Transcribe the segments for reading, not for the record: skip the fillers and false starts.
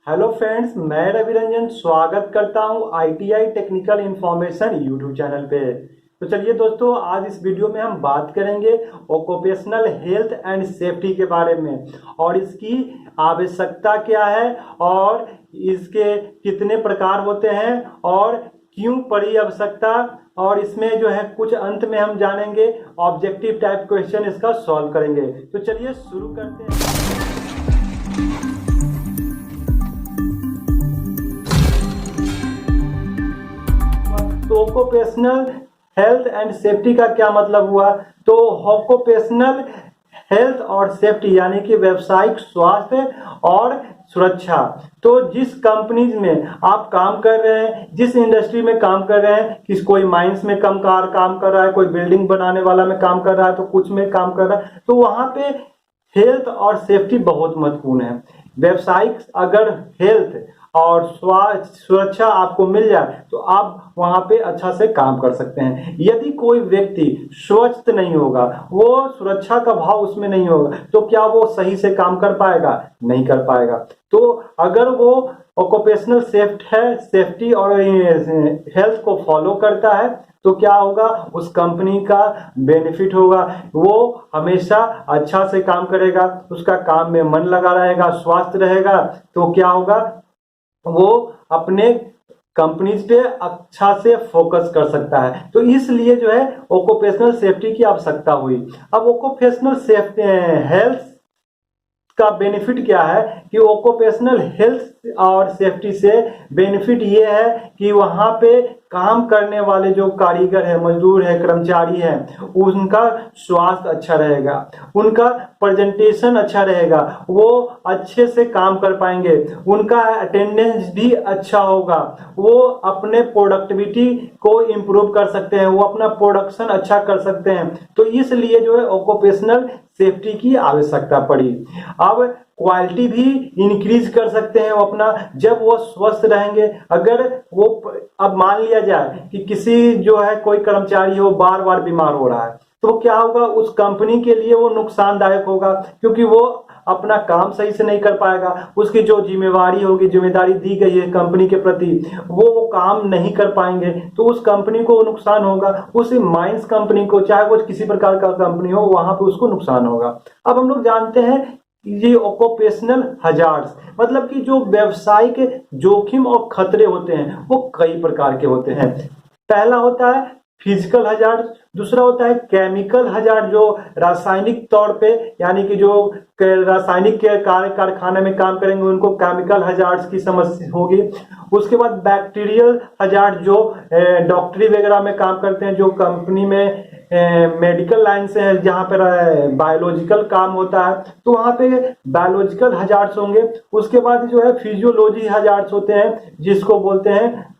Hello friends, मैं रवि रंजन स्वागत करता हूं ITI technical information YouTube channel पे। तो चलिए दोस्तों, आज इस वीडियो में हम बात करेंगे ऑक्यूपेशनल हेल्थ एंड सेफ्टी के बारे में और इसकी आवश्यकता क्या है और इसके कितने प्रकार होते हैं और क्यों पड़ी आवश्यकता, और इसमें जो है कुछ अंत में हम जानेंगे ऑब्जेक्टिव टाइप क्वेश्चन इसका सॉल्व करेंगे। तो चलिए शुरू करते हैं। तो ऑक्यूपेशनल हेल्थ एंड सेफ्टी का क्या मतलब हुआ? तो ऑक्यूपेशनल हेल्थ और सेफ्टी यानी कि व्यावसायिक स्वास्थ्य और सुरक्षा। तो जिस कंपनीज में आप काम कर रहे हैं, जिस इंडस्ट्री में काम कर रहे हैं, किस कोई माइंस में काम कर रहा है, कोई बिल्डिंग बनाने वाला में काम कर रहा है, तो कुछ में काम कर रहा है, तो वहां पे हेल्थ और सेफ्टी बहुत महत्वपूर्ण है। व्यावसायिक अगर हेल्थ और स्वास्थ्य सुरक्षा आपको मिल जाए तो आप वहां पे अच्छा से काम कर सकते हैं। यदि कोई व्यक्ति स्वस्थ नहीं होगा, वो सुरक्षा का भाव उसमें नहीं होगा, तो क्या वो सही से काम कर पाएगा? नहीं कर पाएगा। तो अगर वो ऑक्यूपेशनल सेफ्टी और हेल्थ को फॉलो करता है तो क्या होगा? उस कंपनी का बेनिफिट होगा, वो हमेशा अच्छा से काम करेगा, उसका काम में मन लगा रहेगा, स्वस्थ रहेगा, तो क्या होगा? वो अपने कंपनीज पे अच्छा से फोकस कर सकता है। तो इसलिए जो है ऑक्यूपेशनल सेफ्टी की आवश्यकता हुई। अब ऑक्यूपेशनल सेफ्टी हेल्थ का बेनिफिट क्या है कि ऑक्यूपेशनल हेल्थ और सेफ्टी से बेनिफिट ये है कि वहां पे काम करने वाले जो कारीगर है, मजदूर है, कर्मचारी है, उनका स्वास्थ्य अच्छा रहेगा, उनका प्रेजेंटेशन अच्छा रहेगा, वो अच्छे से काम कर पाएंगे, उनका अटेंडेंस भी अच्छा होगा, वो अपने प्रोडक्टिविटी को इम्प्रूव कर सकते हैं, वो अपना प्रोडक्शन अच्छा कर सकते हैं। तो इसलिए जो है ऑक्यूपेशनल सेफ्टी की आवश्यकता पड़ी। अब क्वालिटी भी इंक्रीज कर सकते हैं वो अपना, जब वो स्वस्थ रहेंगे। अगर वो अब मान लिया जाए कि किसी जो है कोई कर्मचारी हो बार बार बीमार हो रहा है, तो क्या होगा? उस कंपनी के लिए वो नुकसानदायक होगा, क्योंकि वो अपना काम सही से नहीं कर पाएगा। उसकी जो जिम्मेवारी होगी, जिम्मेदारी दी गई है कंपनी के प्रति, वो काम नहीं कर पाएंगे, तो उस कंपनी को नुकसान होगा। उस माइंस कंपनी को, चाहे वो किसी प्रकार का कंपनी हो, वहां पे उसको नुकसान होगा। अब हम लोग जानते हैं ये ऑक्यूपेशनल हजार्ड्स मतलब कि जो व्यावसायिक जोखिम और खतरे होते हैं वो कई प्रकार के होते हैं। पहला होता है फिजिकल हजार्ड, दूसरा होता है केमिकल हजार्ड, जो रासायनिक तौर पे यानी कि जो रासायनिक के कारखाने में काम करेंगे उनको केमिकल हजार्ड्स की समस्या होगी। उसके बाद बैक्टीरियल हजार्ड, जो डॉक्टरी वगैरह में काम करते हैं, जो कंपनी में मेडिकल लाइन से है, जहां पर बायोलॉजिकल काम होता है, तो वहां पे बायोलॉजिकल हजार्ड्स होंगे। उसके बाद जो है फिजियोलॉजी हजार्ड्स होते हैं, जिसको बोलते हैं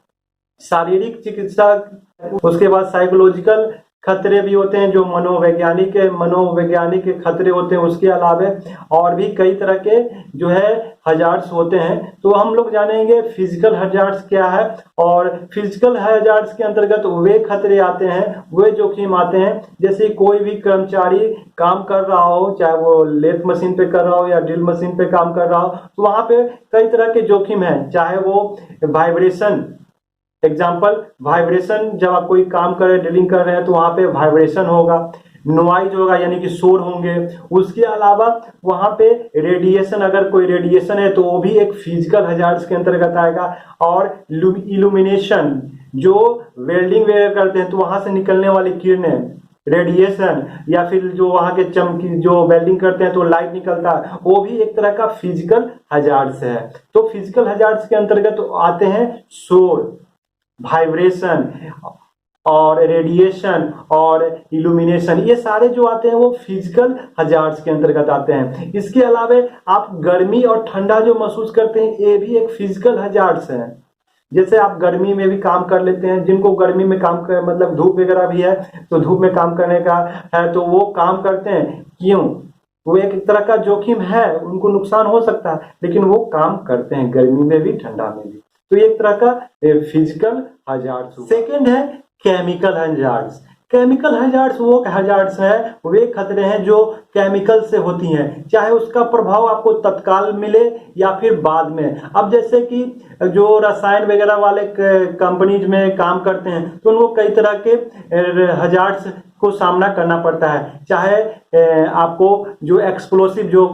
शारीरिक चिकित्सा। उसके बाद साइकोलॉजिकल खतरे भी होते हैं, जो मनोवैज्ञानिक खतरे होते हैं। उसके अलावा और भी कई तरह के जो है हजार्ड्स होते हैं। तो हम लोग जानेंगे फिजिकल हजार्ड्स क्या है, और फिजिकल हजार्ड्स के अंतर्गत वे खतरे आते हैं, वे जोखिम आते हैं, जैसे कोई भी कर्मचारी काम कर रहा हो, चाहे वो लेथ मशीन पे कर रहा हो या ड्रिल मशीन पे काम कर रहा हो, तो वहां पे कई तरह के जोखिम हैं। चाहे वो वाइब्रेशन, एग्जाम्पल वाइब्रेशन, जब आप कोई काम कर रहे हैं, ड्रिलिंग कर रहे हैं, तो वहां पे वाइब्रेशन होगा, नॉइज होगा यानी कि शोर होंगे। उसके अलावा वहां पे रेडिएशन, अगर कोई रेडिएशन है तो वो भी एक फिजिकल हजार्ड्स के अंतर्गत आएगा। और इल्यूमिनेशन, जो वेल्डिंग वगैरह करते हैं तो वहां से निकलने वाली किरणें, रेडिएशन, या फिर जो वहां के चमकी जो वेल्डिंग करते हैं तो लाइट निकलता है, वो भी एक तरह का फिजिकल हजार्ड्स है। तो फिजिकल हजार्ड्स के अंतर्गत आते हैं शोर, वाइब्रेशन और रेडिएशन और इल्यूमिनेशन। ये सारे जो आते हैं वो फिजिकल हजार्ड्स के अंतर्गत आते हैं। इसके अलावा आप गर्मी और ठंडा जो महसूस करते हैं, ये भी एक फिजिकल हजार्ड्स है। जैसे आप गर्मी में भी काम कर लेते हैं, जिनको गर्मी में काम कर मतलब धूप वगैरह भी है तो धूप में काम करने का है तो वो काम करते हैं। क्यों? वो एक तरह का जोखिम है, उनको नुकसान हो सकता है, लेकिन वो काम करते हैं गर्मी में भी ठंडा में भी। तो एक तरह का फिजिकल हजार्ड्स। सेकेंड है केमिकल हजार्ड्स। केमिकल हजार्ड्स वो हजार्ड्स है, वे खतरे हैं जो केमिकल से होती हैं, चाहे उसका प्रभाव आपको तत्काल मिले या फिर बाद में। अब जैसे कि जो रसायन वगैरह वाले कंपनीज में काम करते हैं तो उनको कई तरह के हजार्ड्स को सामना करना पड़ता है, चाहे आपको जो एक्सप्लोसिव जो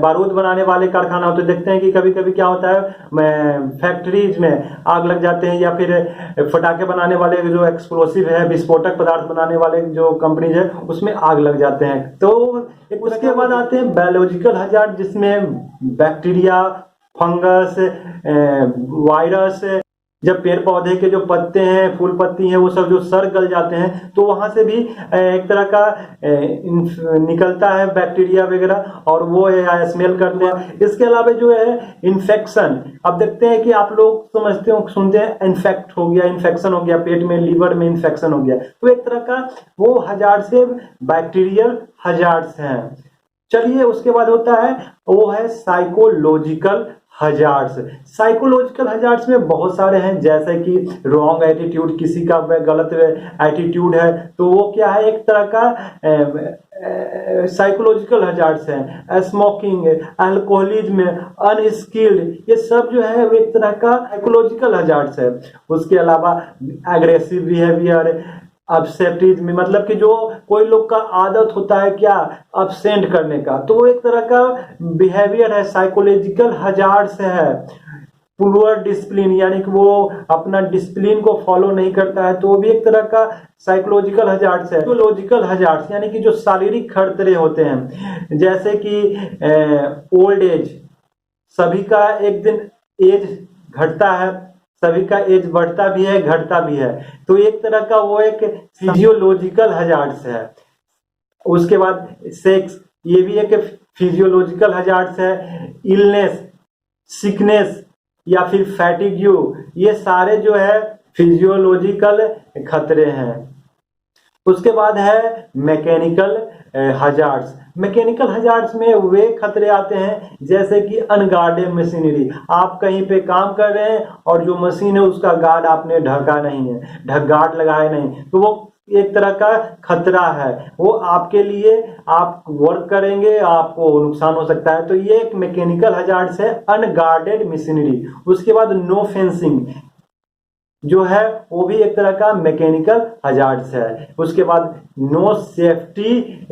बारूद बनाने वाले कारखाना होते हैं, देखते हैं कि कभी कभी क्या होता है फैक्ट्रीज में आग लग जाते हैं, या फिर फटाके बनाने वाले जो एक्सप्लोसिव है, विस्फोटक पदार्थ बनाने वाले जो कंपनीज है उसमें आग लग जाते हैं। तो उसके बाद आते हैं बायोलॉजिकल हजार्ड, जिसमें बैक्टीरिया, फंगस, वायरस, जब पेड़ पौधे के जो पत्ते हैं, फूल पत्ती हैं, वो सब जो सड़ गल जाते हैं तो वहां से भी एक तरह का निकलता है बैक्टीरिया वगैरह, और वो स्मेल करते हैं। इसके अलावा जो है इन्फेक्शन, अब देखते हैं कि आप लोग समझते हो, सुनते हैं इन्फेक्ट हो गया, इन्फेक्शन हो गया, पेट में, लीवर में इन्फेक्शन हो गया, तो एक तरह का वो हजार्ड से बैक्टीरियल हजार्ड्स हैं। चलिए, उसके बाद होता है वो है साइकोलॉजिकल हजार्ड्स। साइकोलॉजिकल हजार्ड्स में बहुत सारे हैं, जैसे कि रॉन्ग एटीट्यूड, किसी का गलत एटीट्यूड है तो वो क्या है, एक तरह का साइकोलॉजिकल हजार्ड्स है। स्मोकिंग, अल्कोहलिज्म, अनस्किल्ड, ये सब जो है वो एक तरह का साइकोलॉजिकल हजार्ड्स है। उसके अलावा एग्रेसिव बिहेवियर, अपसेंटिज्म में, मतलब कि जो कोई लोग का आदत होता है क्या, अपसेंट करने का, तो वो एक तरह का बिहेवियर है, साइकोलॉजिकल हजार्ड्स है। पुअर डिसिप्लिन, यानी कि वो अपना डिसिप्लिन को फॉलो नहीं करता है, तो वो भी एक तरह का साइकोलॉजिकल हजार्ड्स है। साइकोलॉजिकल हजार्ड्स यानी कि जो शारीरिक खतरे होते हैं, जैसे कि ओल्ड एज, सभी का एक दिन एज घटता है, सभी का एज बढ़ता भी है, घटता भी है, तो एक तरह का वो एक फिजियोलॉजिकल हजार्ड्स है। उसके बाद सेक्स, ये भी एक फिजियोलॉजिकल हजार्ड्स है। इलनेस, सिकनेस या फिर फैटिग्यू, ये सारे जो है फिजियोलॉजिकल खतरे हैं। उसके बाद है मैकेनिकल हजार्ड्स। मैकेनिकल हजार्ड्स में वे खतरे आते हैं जैसे कि अनगार्डेड मशीनरी, आप कहीं पे काम कर रहे हैं और जो मशीन है उसका गार्ड आपने ढका नहीं है, गार्ड लगाया नहीं, तो वो एक तरह का खतरा है, वो आपके लिए, आप वर्क करेंगे आपको नुकसान हो सकता है, तो ये एक मैकेनिकल हजार्ड्स है, अनगार्डेड मशीनरी। उसके बाद नो फेंसिंग जो है वो भी एक तरह का मैकेनिकल हजार्ड्स है। उसके बाद नो सेफ्टी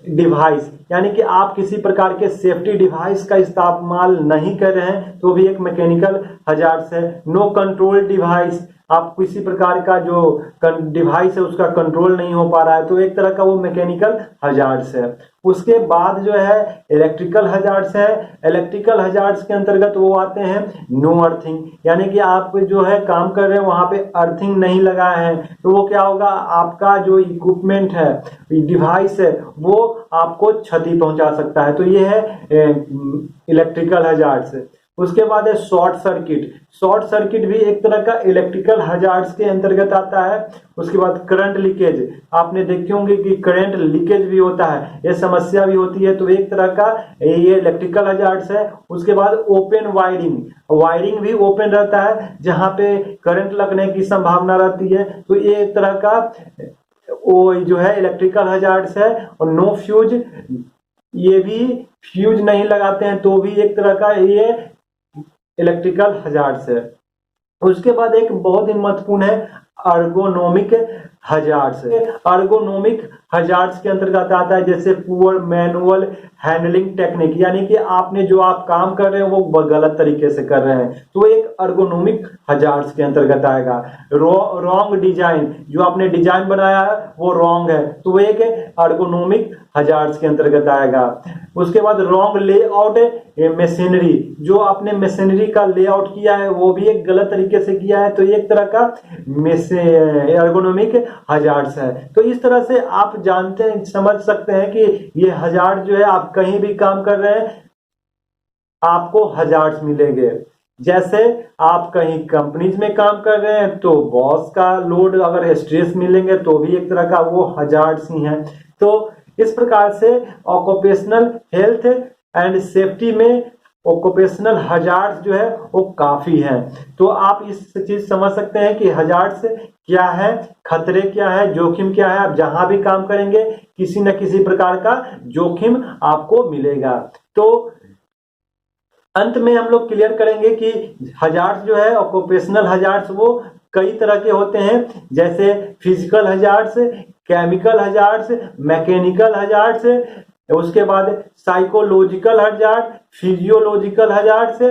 डिवाइस, यानी कि आप किसी प्रकार के सेफ्टी डिवाइस का इस्तेमाल नहीं कर रहे हैं तो भी एक मैकेनिकल हजार्ड्स है। नो कंट्रोल डिवाइस, आप किसी प्रकार का जो डिवाइस है उसका कंट्रोल नहीं हो पा रहा है, तो एक तरह का वो मैकेनिकल हजार्ड्स है। उसके बाद जो है इलेक्ट्रिकल हजार्ड्स है। इलेक्ट्रिकल हजार्ड्स के अंतर्गत वो आते हैं नो अर्थिंग, यानी कि आप जो है काम कर रहे हैं वहां पे अर्थिंग नहीं लगा है, तो वो क्या होगा, आपका जो इक्विपमेंट है, डिवाइस है, वो आपको क्षति पहुंचा सकता है, तो ये है इलेक्ट्रिकल हजार्ड्स। उसके बाद है शॉर्ट सर्किट। शॉर्ट सर्किट भी एक तरह का इलेक्ट्रिकल हजार्ड्स के अंतर्गत आता है। उसके बाद करंट लीकेज, आपने देखे होंगे कि करंट लीकेज भी होता है, ये समस्या भी होती है, तो एक तरह का ये इलेक्ट्रिकल हजार्ड्स है। उसके बाद ओपन वायरिंग, वायरिंग भी ओपन रहता है जहां पे करंट लगने की संभावना रहती है, तो ये एक तरह का वो जो है इलेक्ट्रिकल हजार्ड्स है। और नो फ्यूज, ये भी फ्यूज नहीं लगाते हैं तो भी एक तरह का ये इलेक्ट्रिकल हजार्ड्स है। उसके बाद एक बहुत ही महत्वपूर्ण है अर्गोनोमिक हजार्ड्स। अर्गोनोमिक हजार्ड्स के अंतर्गत आता है जैसे पुअर मैनुअल हैंडलिंग टेक्निक, यानी कि आपने जो आप काम कर रहे हैं वो गलत तरीके से कर रहे हैं, तो एक अर्गोनोमिक हजार्ड्स के अंतर्गत आएगा। रॉन्ग डिजाइन, जो आपने डिजाइन बनाया है वो रॉन्ग है, तो वो एक अर्गोनोमिक हजार्ड्स के अंतर्गत आएगा। उसके बाद रॉन्ग लेआउट मशीनरी, जो आपने मशीनरी का लेआउट किया है वो भी एक गलत तरीके से किया है, तो एक तरह का एर्गोनोमिक हजार्ड्स है। तो इस तरह से आप जानते हैं, समझ सकते हैं कि ये हजार्ड जो है, आप कहीं भी काम कर रहे हैं आपको हजार्ड्स मिलेंगे। जैसे आप कहीं कंपनीज में काम कर रहे हैं तो बॉस का लोड अगर स्ट्रेस मिलेंगे तो भी एक तरह का वो हजार्ड्स ही है। तो इस प्रकार से ऑक्यूपेशनल हेल्थ एंड सेफ्टी में ऑक्यूपेशनल हजार्ड्स जो है वो काफी है। तो आप इस चीज समझ सकते हैं कि हजार्ड्स क्या है, खतरे क्या है, जोखिम क्या है, आप जहां भी काम करेंगे किसी न किसी प्रकार का जोखिम आपको मिलेगा। तो अंत में हम लोग क्लियर करेंगे कि हजार्ड्स जो है, ऑक्यूपेशनल हजार्ड्स, वो कई तरह के होते हैं, जैसे physical hazards, chemical hazards, mechanical hazards, उसके बाद psychological hazard, physiological hazards,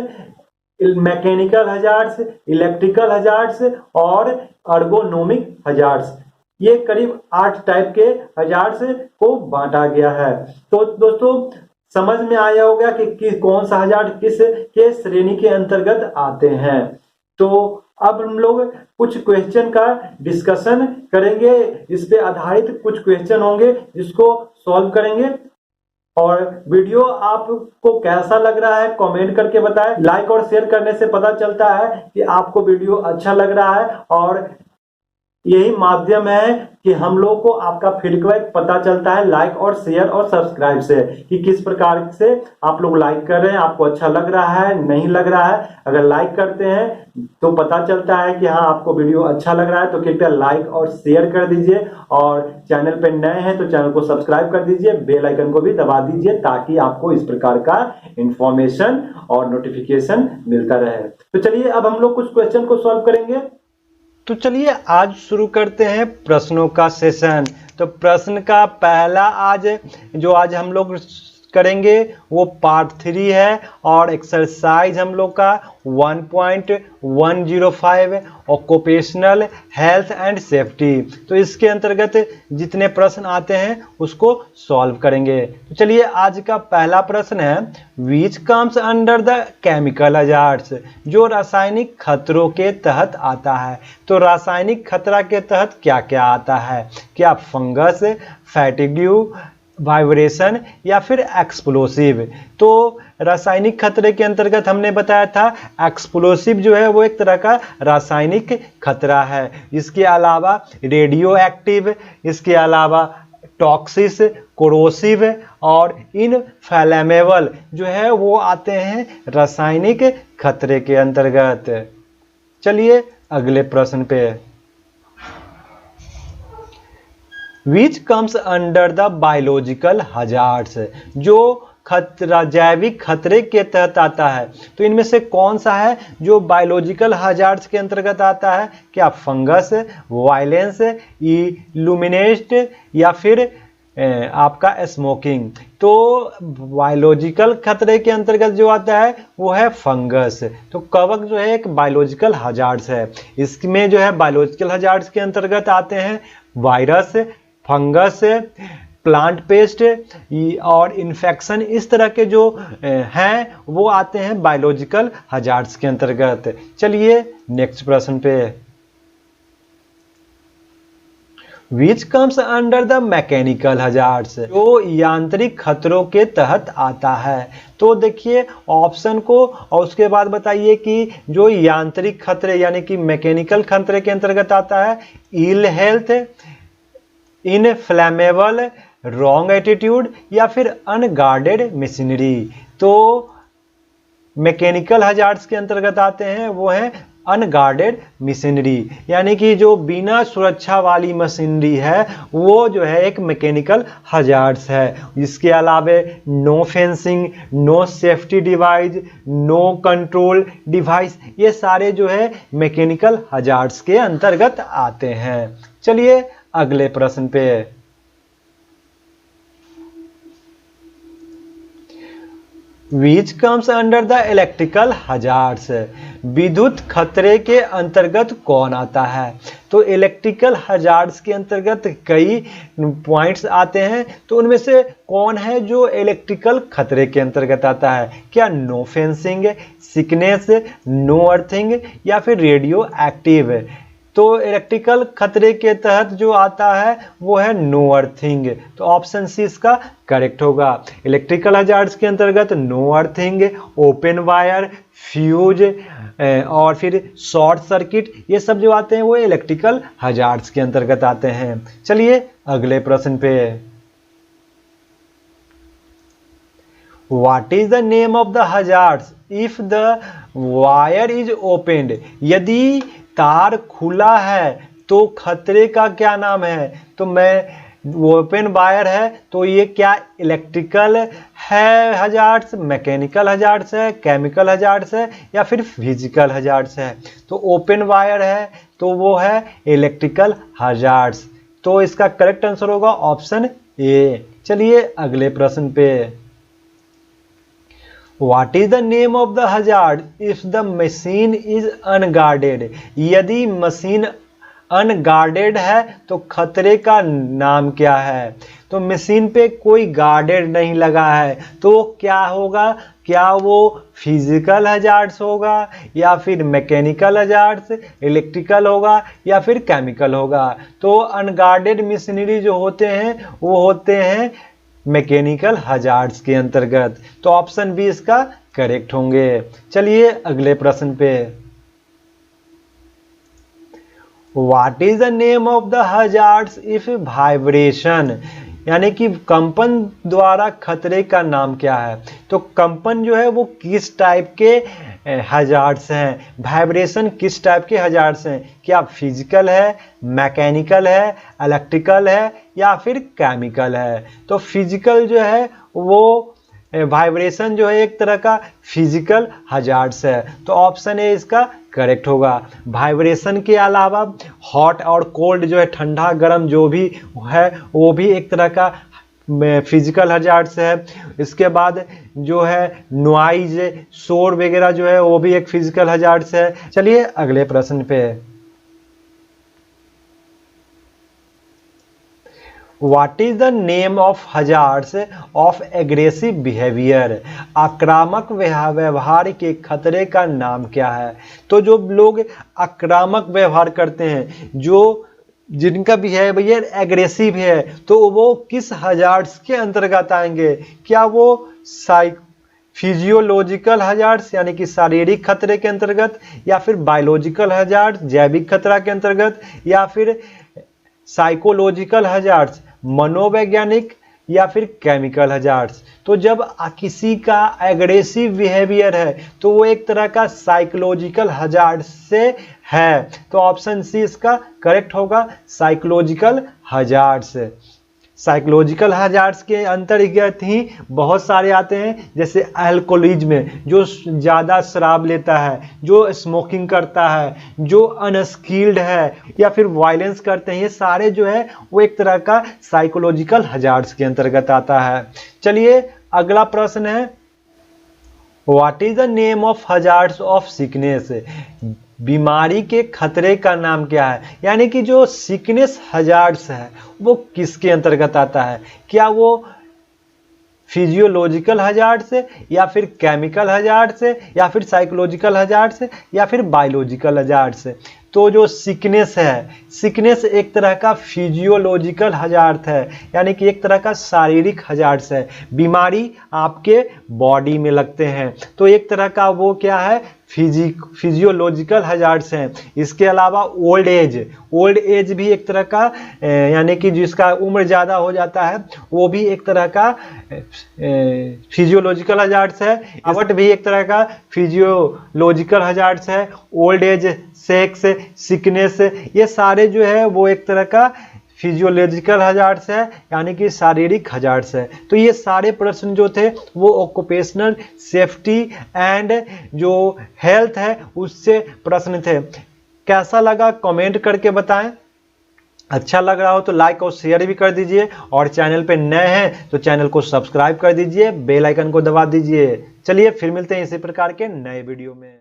mechanical hazards, electrical hazards और अर्गोनोमिक हजार्ड्स। ये करीब 8 टाइप के हजार्ड्स को बांटा गया है। तो दोस्तों समझ में आया होगा कि कौन सा हजार्ड किस के श्रेणी के अंतर्गत आते हैं। तो अब हम लोग कुछ क्वेश्चन का डिस्कशन करेंगे, इस पे आधारित कुछ क्वेश्चन होंगे जिसको सॉल्व करेंगे। और वीडियो आपको कैसा लग रहा है कमेंट करके बताएं। लाइक और शेयर करने से पता चलता है कि आपको वीडियो अच्छा लग रहा है, और यही माध्यम है कि हम लोग को आपका फीडबैक पता चलता है लाइक और शेयर और सब्सक्राइब से, कि किस प्रकार से आप लोग लाइक कर रहे हैं, आपको अच्छा लग रहा है नहीं लग रहा है। अगर लाइक करते हैं तो पता चलता है कि हाँ आपको वीडियो अच्छा लग रहा है, तो कृपया लाइक और शेयर कर दीजिए, और चैनल पे नए हैं तो चैनल को सब्सक्राइब कर दीजिए, बेल आइकन को भी दबा दीजिए, ताकि आपको इस प्रकार का इंफॉर्मेशन और नोटिफिकेशन मिलता रहे। तो चलिए अब हम लोग कुछ क्वेश्चन को सॉल्व करेंगे। तो चलिए आज शुरू करते हैं प्रश्नों का सेशन। तो प्रश्न का पहला आज हम लोग करेंगे वो पार्ट 3 है, और एक्सरसाइज हम लोग का 1.105 ऑक्यूपेशनल हेल्थ एंड सेफ्टी। तो इसके अंतर्गत जितने प्रश्न आते हैं उसको सॉल्व करेंगे। तो चलिए आज का पहला प्रश्न है, which comes under the chemical hazards, जो रासायनिक खतरों के तहत आता है। तो रासायनिक खतरा के तहत क्या क्या आता है? क्या फंगस, फैटिग्यू, वाइब्रेशन या फिर एक्सप्लोसिव। तो रासायनिक खतरे के अंतर्गत हमने बताया था एक्सप्लोसिव जो है वो एक तरह का रासायनिक खतरा है। इसके अलावा रेडियो एक्टिव, इसके अलावा टॉक्सिस, कोरोसिव और इनफ्लेमेबल जो है वो आते हैं रासायनिक खतरे के अंतर्गत। चलिए अगले प्रश्न पे, which comes under the biological hazards, जो खतरा जैविक खतरे के तहत आता है। तो इनमें से कौन सा है जो बायोलॉजिकल हजार्ड्स के अंतर्गत आता है? क्या फंगस, वायलेंस, इल्यूमिनेट या फिर आपका स्मोकिंग। तो बायोलॉजिकल खतरे के अंतर्गत जो आता है वो है फंगस। तो कवक जो है एक बायोलॉजिकल हजार्ड्स है। इसमें जो है बायोलॉजिकल हजार्ड्स के अंतर्गत आते हैं वायरस, फंगस, प्लांट पेस्ट और इन्फेक्शन। इस तरह के जो हैं वो आते हैं बायोलॉजिकल हजार्ड्स के अंतर्गत। चलिए नेक्स्ट प्रश्न पे, which comes under the mechanical hazards, जो यांत्रिक खतरों के तहत आता है। तो देखिए ऑप्शन को और उसके बाद बताइए कि जो यांत्रिक खतरे यानी कि मैकेनिकल खतरे के अंतर्गत आता है, ill health, inflammable, wrong attitude या फिर अनगार्डेड मशीनरी। तो मैकेनिकल हजार्ड्स के अंतर्गत आते हैं वो है अनगार्डेड मशीनरी, यानी कि जो बिना सुरक्षा वाली मशीनरी है वो जो है एक मैकेनिकल हजार्ड्स है। इसके अलावा no fencing, no safety device, no control device, ये सारे जो है मैकेनिकल हजार्ड्स के अंतर्गत आते हैं। चलिए अगले प्रश्न पे, which comes under the electrical hazards, विद्युत खतरे के अंतर्गत कौन आता है। तो इलेक्ट्रिकल हजार्ड्स के अंतर्गत कई पॉइंट्स आते हैं, तो उनमें से कौन है जो इलेक्ट्रिकल खतरे के अंतर्गत आता है? क्या no fencing, sickness, no earthing या फिर रेडियो एक्टिव। तो इलेक्ट्रिकल खतरे के तहत जो आता है वो है नो अर्थिंग। तो ऑप्शन सी इसका करेक्ट होगा। इलेक्ट्रिकल हजार्ड्स के अंतर्गत no earthing, open wire, fuse और फिर शॉर्ट सर्किट, ये सब जो आते हैं वो इलेक्ट्रिकल हजार्ड्स के अंतर्गत आते हैं। चलिए अगले प्रश्न पे, What is the name of the hazards if the wire is opened? यदि तार खुला है तो खतरे का क्या नाम है? तो मैं ओपन वायर है तो ये क्या इलेक्ट्रिकल है हजार्ड्स, मैकेनिकल हजार्ड्स है, केमिकल हजार्ड्स है या फिर फिजिकल हजार्ड्स है। तो ओपन वायर है तो वो है इलेक्ट्रिकल हजार्ड्स। तो इसका करेक्ट आंसर होगा ऑप्शन ए। चलिए अगले प्रश्न पे, What is the name of the hazard if the machine is unguarded? यदि मशीन अनगार्डेड है तो खतरे का नाम क्या है? तो मशीन पे कोई गार्डेड नहीं लगा है तो क्या होगा? क्या वो फिजिकल हजार्ड्स होगा या फिर मैकेनिकल हजार्ड्स, इलेक्ट्रिकल होगा या फिर केमिकल होगा? तो अनगार्डेड मशीनरी जो होते हैं वो होते हैं मैकेनिकल हजार्ड्स के अंतर्गत। तो ऑप्शन बी इसका करेक्ट होंगे। चलिए अगले प्रश्न पे, what is the name of the hazards if vibration? यानी कि कंपन द्वारा खतरे का नाम क्या है? तो कंपन जो है वो किस टाइप के हजार्ड्स हैं, वाइब्रेशन किस टाइप के हजार्ड्स हैं? क्या फिजिकल है, मैकेनिकल है, इलेक्ट्रिकल है या फिर केमिकल है? तो फिजिकल जो है वो वाइब्रेशन जो है एक तरह का फिजिकल हजार्ड्स है। तो ऑप्शन ए इसका करेक्ट होगा। वाइब्रेशन के अलावा हॉट और कोल्ड जो है ठंडा गर्म जो भी है वो भी एक तरह का फिजिकल हजार्ड्स है। इसके बाद जो है नॉइज, शोर वगैरह जो है वो भी एक फिजिकल हजार्ड्स है। चलिए अगले प्रश्न पे, What is the name of hazards of aggressive behavior? आक्रामक व्यवहार के खतरे का नाम क्या है? तो जो लोग आक्रामक व्यवहार करते हैं, जो जिनका बिहेवियर एग्रेसिव है, तो वो किस हजार्ड्स के अंतर्गत आएंगे? क्या वो फिजियोलॉजिकल हजार्ड्स यानी कि शारीरिक खतरे के अंतर्गत, या फिर बायोलॉजिकल हजार्ड्स जैविक खतरा के अंतर्गत, या फिर साइकोलॉजिकल हजार्ड्स मनोवैज्ञानिक, या फिर केमिकल हजार्ड्स? तो जब किसी का एग्रेसिव बिहेवियर है तो वो एक तरह का साइकोलॉजिकल हजार्ड से है। तो ऑप्शन सी इसका करेक्ट होगा, साइकोलॉजिकल हजार्ड्स। साइकोलॉजिकल हजार्ड्स के अंतर्गत ही बहुत सारे आते हैं, जैसे अल्कोहलिज्म जो ज़्यादा शराब लेता है, जो स्मोकिंग करता है, जो अनस्किल्ड है, या फिर वायलेंस करते हैं, ये सारे जो है वो एक तरह का साइकोलॉजिकल हजार्ड्स के अंतर्गत आता है। चलिए अगला प्रश्न है, what is the name of hazards of sickness? बीमारी के खतरे का नाम क्या है? यानी कि जो सिकनेस हजार्ड्स है वो किसके अंतर्गत आता है? क्या वो फिजियोलॉजिकल हजार्ड्स है, या फिर केमिकल हजार्ड्स है, या फिर साइकोलॉजिकल हजार्ड्स है, या फिर बायोलॉजिकल हजार्ड्स है? तो जो सिकनेस है, सिकनेस एक तरह का फिजियोलॉजिकल हजार्ड है, यानी कि एक तरह का शारीरिक हजार्ड्स है। बीमारी आपके बॉडी में लगते हैं तो एक तरह का वो क्या है, फिजियोलॉजिकल हजार्ड्स हैं। इसके अलावा ओल्ड एज भी एक तरह का यानी कि जिसका उम्र ज़्यादा हो जाता है वो भी एक तरह का फिजियोलॉजिकल हजार्ड्स है। आवट भी एक तरह का फिजियोलॉजिकल हजार्ड्स है। ओल्ड एज, सेक्स, सिकनेस, ये सारे जो है वो एक तरह का फिजियोलॉजिकल हजार्ड्स है, यानी कि शारीरिक हजार्ड्स है। तो ये सारे प्रश्न जो थे वो ऑक्यूपेशनल सेफ्टी एंड जो हेल्थ है उससे प्रश्न थे। कैसा लगा कमेंट करके बताएं। अच्छा लग रहा हो तो लाइक और शेयर भी कर दीजिए, और चैनल पे नए हैं तो चैनल को सब्सक्राइब कर दीजिए, बेल आइकन को दबा दीजिए। चलिए फिर मिलते हैं इसी प्रकार के नए वीडियो में।